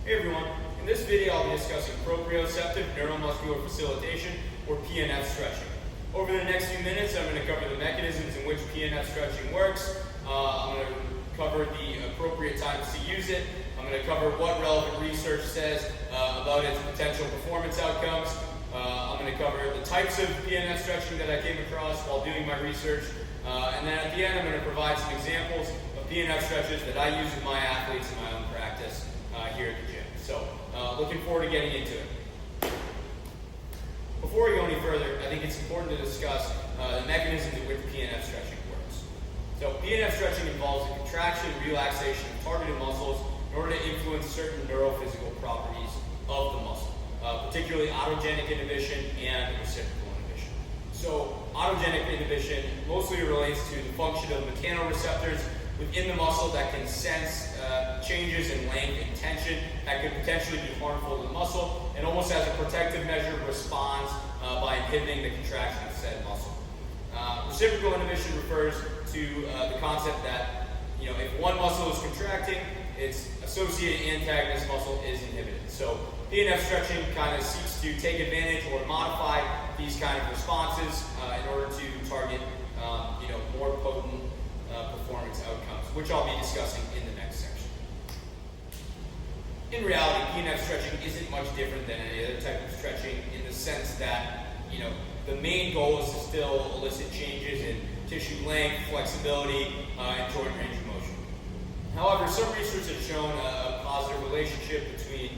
Hey everyone, in this video I'll be discussing proprioceptive neuromuscular facilitation, or PNF stretching. Over the next few minutes I'm going to cover the mechanisms in which PNF stretching works. I'm going to cover the appropriate times to use it. I'm going to cover what relevant research says about its potential performance outcomes. I'm going to cover the types of PNF stretching that I came across while doing my research. And then at the end I'm going to provide some examples of PNF stretches that I use with my athletes in my own practice here at the gym. So looking forward to getting into it. Before we go any further, I think it's important to discuss the mechanisms in which PNF stretching works. So PNF stretching involves the contraction and relaxation of targeted muscles in order to influence certain neurophysical properties of the muscle, particularly autogenic inhibition and reciprocal inhibition. So autogenic inhibition mostly relates to the function of mechanoreceptors within the muscle that can sense changes in length and tension that could potentially be harmful to the muscle, and almost as a protective measure responds by inhibiting the contraction of said muscle. Reciprocal inhibition refers to the concept that if one muscle is contracting, its associated antagonist muscle is inhibited. So PNF stretching kind of seeks to take advantage or modify these kind of responses in order to target more potent performance outcomes, which I'll be discussing in the next section. In reality, PNF stretching isn't much different than any other type of stretching in the sense that the main goal is to still elicit changes in tissue length, flexibility, and joint range of motion. However, some research has shown a positive relationship between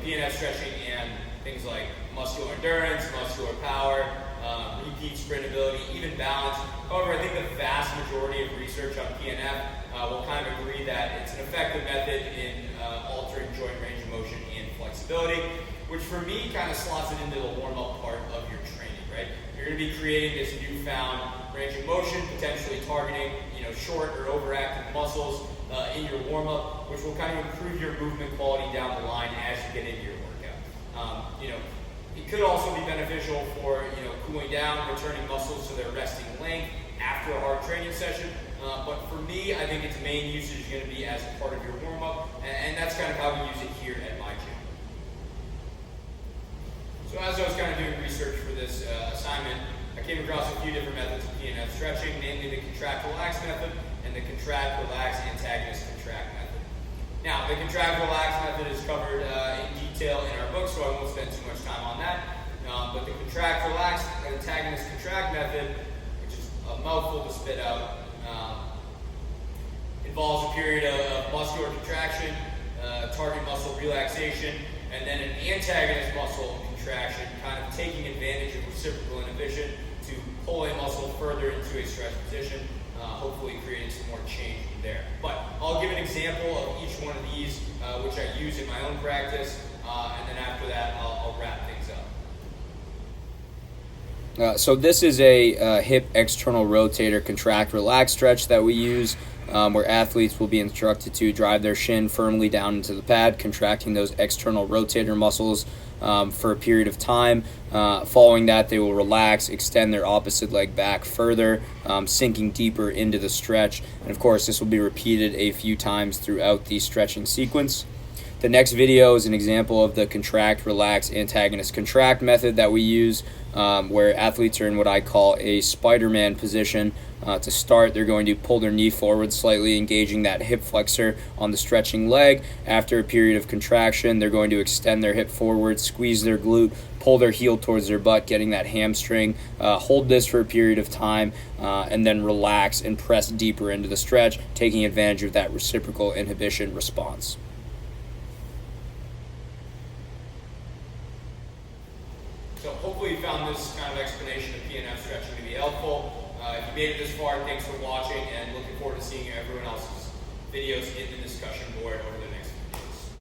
PNF stretching and things like muscular endurance, muscular power, repeat sprint ability, even balance. However, I think the vast majority of research on PNF will kind of agree that it's an effective method in altering joint range of motion and flexibility, which for me kind of slots it into the warm-up part of your training, right? You're going to be creating this newfound range of motion, potentially targeting short or overactive muscles in your warm-up, which will kind of improve your movement quality down the line as you get into your workout. It could also be beneficial for cooling down, returning muscles to their resting length after a hard training session. But for me, I think its main usage is going to be as part of your warm-up, and that's kind of how we use it here at my gym. So as I was kind of doing research for this assignment, I came across a few different methods of PNF stretching, namely the contract-relax method and the contract-relax-antagonist-contract method. Now, the contract-relax method is covered in detail in our book, so I won't spend too much time on that. But the contract-relax-antagonist-contract method, which is a mouthful to spit out, involves a period of muscular contraction, target muscle relaxation, and then an antagonist muscle contraction, kind of taking advantage of reciprocal inhibition to pull a muscle further into a stretch position, hopefully creating some more change there. But I'll give an example of each one of these, which I use in my own practice, and then after that I'll wrap things up. So this is a hip external rotator contract relax stretch that we use, where athletes will be instructed to drive their shin firmly down into the pad, contracting those external rotator muscles for a period of time. Following that, they will relax, extend their opposite leg back further, sinking deeper into the stretch. And of course, this will be repeated a few times throughout the stretching sequence. The next video is an example of the contract, relax, antagonist, contract method that we use, where athletes are in what I call a Spider-Man position. To start, they're going to pull their knee forward slightly, engaging that hip flexor on the stretching leg. After a period of contraction, they're going to extend their hip forward, squeeze their glute, pull their heel towards their butt, getting that hamstring. Hold this for a period of time, and then relax and press deeper into the stretch, taking advantage of that reciprocal inhibition response. So hopefully you found this kind of explanation of PNF stretching to be helpful. If you made it this far, thanks for watching, and looking forward to seeing everyone else's videos in the discussion board over the